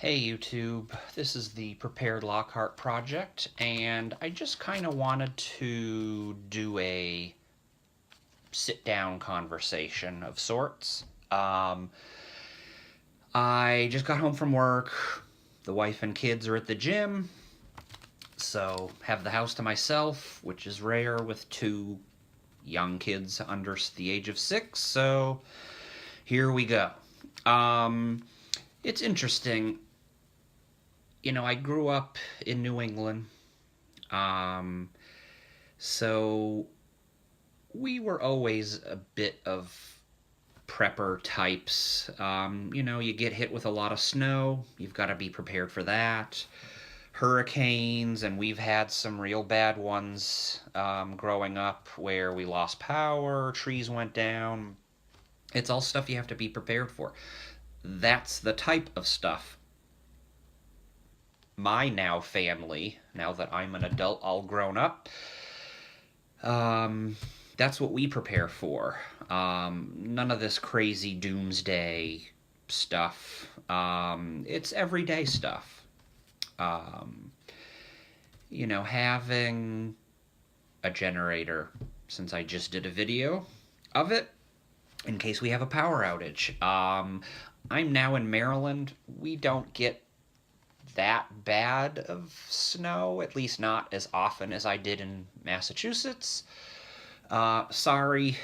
Hey YouTube, this is the Prepared Lockhart project, and I just kind of wanted to do a sit-down conversation of sorts. I just got home from work. The wife and kids are at the gym, so have the house to myself, which is rare with two young kids under the age of 6, so here we go. It's interesting. I grew up in New England, um, so we were always a bit of prepper types. You get hit with a lot of snow, you've got to be prepared for that. Hurricanes, and we've had some real bad ones growing up where we lost power, trees went down. It's all stuff you have to be prepared for. That's the type of stuff my now family, now that I'm an adult, all grown up, um, that's what we prepare for. None of this crazy doomsday stuff. It's everyday stuff. Um, having a generator, since I just did a video of it, in case we have a power outage. I'm now in Maryland. We don't get that bad of snow, at least not as often as I did in Massachusetts. Sorry,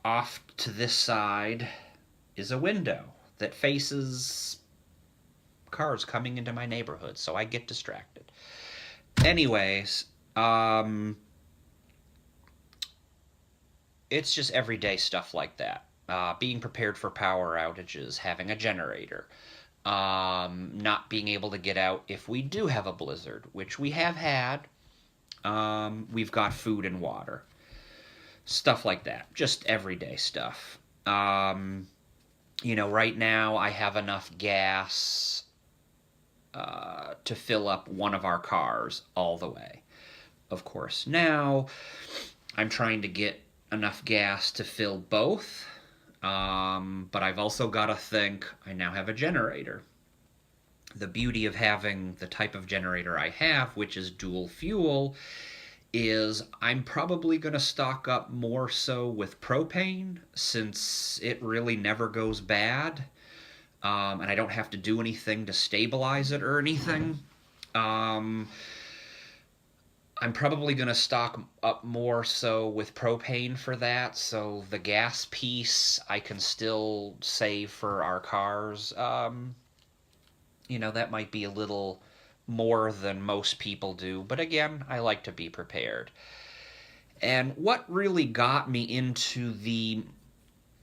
off to this side is a window that faces cars coming into my neighborhood, so I get distracted. Anyways, it's just everyday stuff like that. Being prepared for power outages, having a generator, not being able to get out if we do have a blizzard, which we have had. We've got food and water. Stuff like that. Just everyday stuff. Right now I have enough gas to fill up one of our cars all the way. Of course, now I'm trying to get enough gas to fill both. But I've also got to think I now have a generator. The beauty of having the type of generator I have, which is dual fuel, is I'm probably going to stock up more so with propane since it really never goes bad. And I don't have to do anything to stabilize it or anything. I'm probably going to stock up more so with propane for that, so the gas piece I can still save for our cars. That might be a little more than most people do, but again, I like to be prepared. And what really got me into the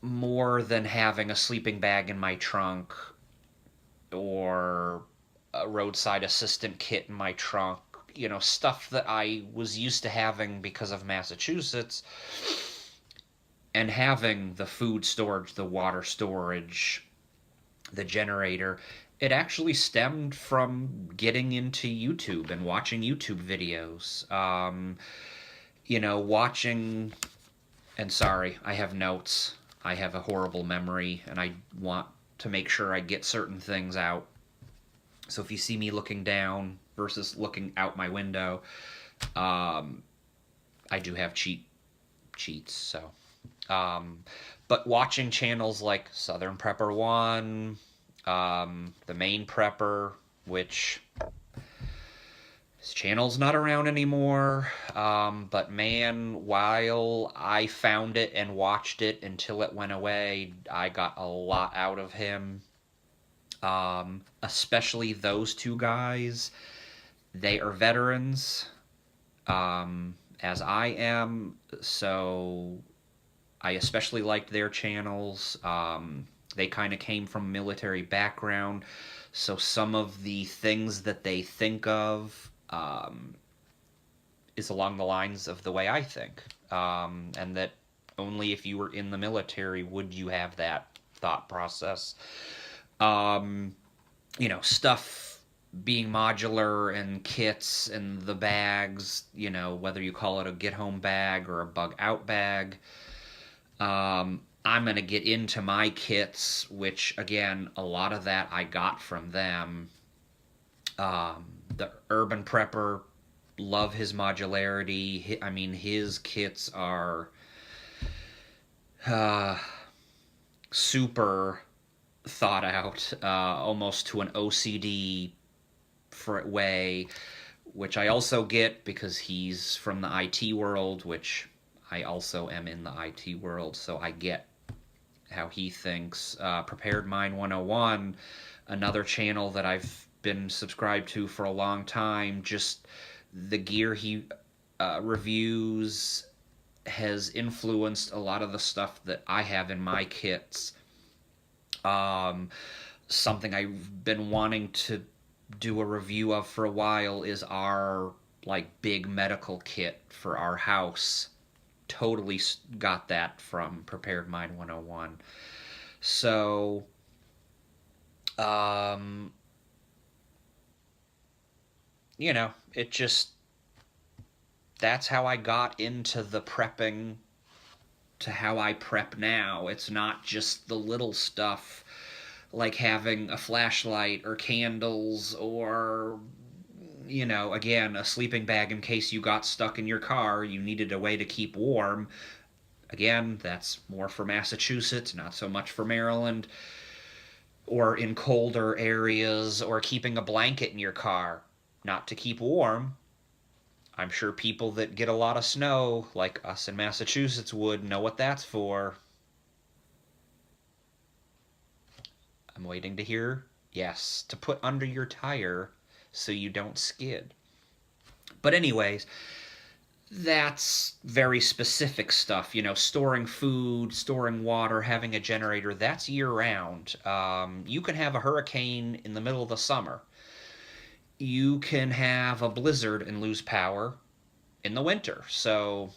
more than having a sleeping bag in my trunk or a roadside assistant kit in my trunk, stuff that I was used to having because of Massachusetts, and having the food storage, the water storage, the generator, it actually stemmed from getting into YouTube and watching YouTube videos. Watching, and sorry, I have notes. I have a horrible memory, and I want to make sure I get certain things out. So if you see me looking down versus looking out my window, I do have cheats. So, but watching channels like Southern Prepper One, the Main Prepper, which his channel's not around anymore, but man, while I found it and watched it until it went away, I got a lot out of him. Especially those two guys. They are veterans, as I am, so I especially liked their channels. They kind of came from a military background, so some of the things that they think of is along the lines of the way I think, and that only if you were in the military would you have that thought process. Stuff being modular and kits and the bags, whether you call it a get home bag or a bug out bag. I'm going to get into my kits, which, again, a lot of that I got from them. The Urban Prepper, love his modularity. I mean, his kits are uh, super thought out, almost to an OCD for way, which I also get because he's from the IT world, which I also am in the IT world, so I get how he thinks. Prepared Mind 101, another channel that I've been subscribed to for a long time. Just the gear he reviews has influenced a lot of the stuff that I have in my kits. Um, Something I've been wanting to do a review of for a while is our like big medical kit for our house. Totally got that from Prepared Mind 101. So, um, it just, that's how I got into the prepping to how I prep now. It's not just the little stuff like having a flashlight or candles or, again, a sleeping bag in case you got stuck in your car, you needed a way to keep warm. Again, that's more for Massachusetts, not so much for Maryland, or in colder areas, or keeping a blanket in your car, not to keep warm. I'm sure people that get a lot of snow, like us in Massachusetts, would know what that's for. I'm waiting to hear yes, to put under your tire so you don't skid. But, anyways, that's very specific stuff. Storing food, storing water, having a generator, that's year round. You can have a hurricane in the middle of the summer. You can have a blizzard and lose power in the winter. So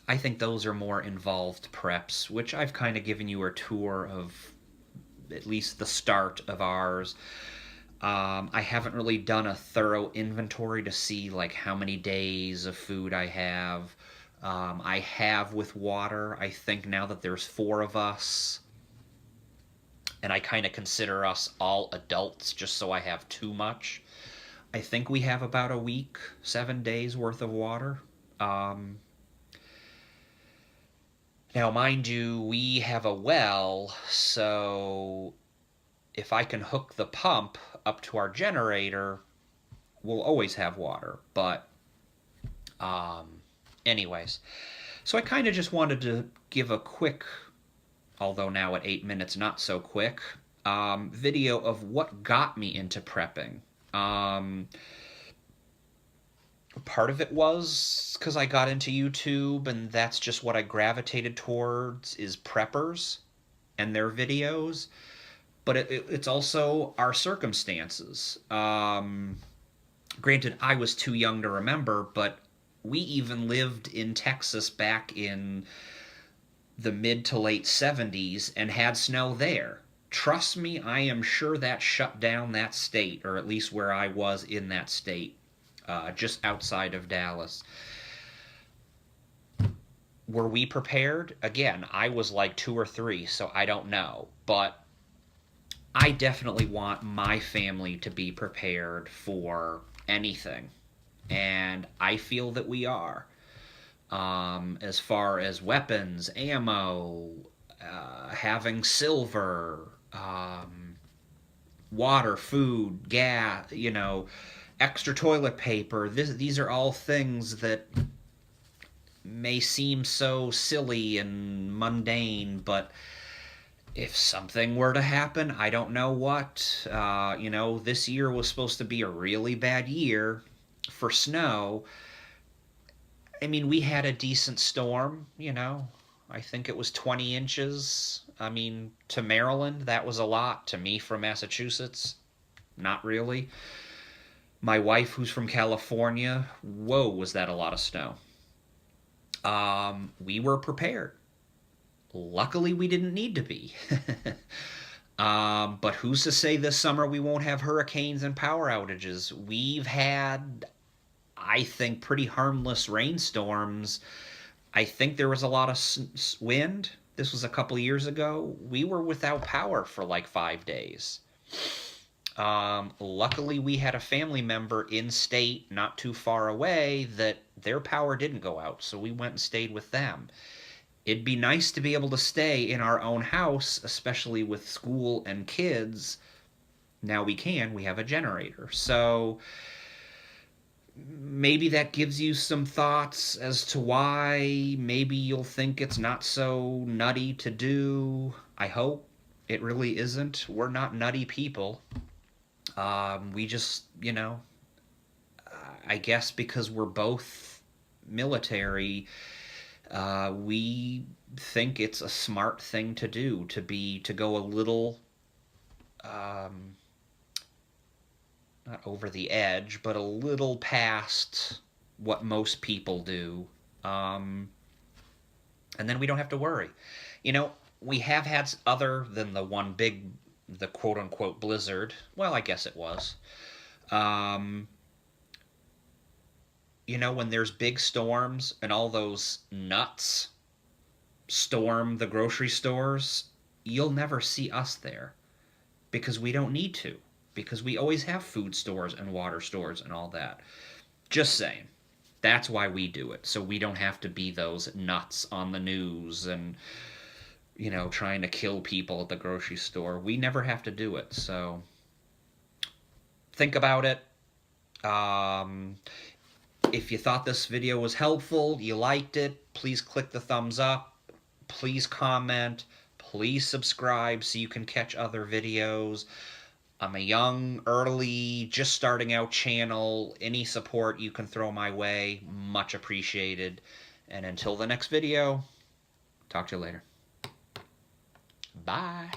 I think those are more involved preps, which I've kind of given you a tour of at least the start of ours. I haven't really done a thorough inventory to see like how many days of food I have. I have with water. I think now that there's four of us, and I kind of consider us all adults just so I have too much. I think we have about a week, 7 days worth of water. Um, Now, mind you, we have a well, so if I can hook the pump up to our generator, we'll always have water. But, um, anyways, so I kind of just wanted to give a quick, although now at 8 minutes, not so quick, video of what got me into prepping. Um, Part of it was because I got into YouTube, and that's just what I gravitated towards is preppers and their videos. But it's also our circumstances. Granted, I was too young to remember, but we even lived in Texas back in the mid to late 70s and had snow there. Trust me, I am sure that shut down that state, or at least where I was in that state, just outside of Dallas. Were we prepared? Again, I was like 2 or 3, so I don't know. But I definitely want my family to be prepared for anything. And I feel that we are. As far as weapons, ammo, having silver, water, food, gas, extra toilet paper. These are all things that may seem so silly and mundane, but if something were to happen, I don't know what. This year was supposed to be a really bad year for snow. I mean, we had a decent storm. I think it was 20 inches. I mean, to Maryland, that was a lot. To me from Massachusetts, not really. My wife, who's from California, whoa, was that a lot of snow. We were prepared. Luckily, we didn't need to be. But who's to say this summer we won't have hurricanes and power outages? We've had, I think, pretty harmless rainstorms. I think there was a lot of wind. This was a couple years ago. We were without power for like 5 days. Luckily, we had a family member in state not too far away that their power didn't go out, so we went and stayed with them. It'd be nice to be able to stay in our own house, especially with school and kids. Now we can. We have a generator. So maybe that gives you some thoughts as to why maybe you'll think it's not so nutty to do. I hope it really isn't. We're not nutty people. We just, I guess because we're both military, we think it's a smart thing to do to go a little, not over the edge, but a little past what most people do. And then we don't have to worry. We have had other than the quote unquote blizzard. Well, I guess it was. Um, when there's big storms and all those nuts storm the grocery stores, you'll never see us there because we don't need to. Because we always have food stores and water stores and all that. Just saying. That's why we do it. So we don't have to be those nuts on the news and, trying to kill people at the grocery store. We never have to do it. So think about it. If you thought this video was helpful, you liked it, please click the thumbs up. Please comment. Please subscribe so you can catch other videos. I'm a young, early, just starting out channel. Any support you can throw my way, much appreciated. And until the next video, talk to you later. Bye.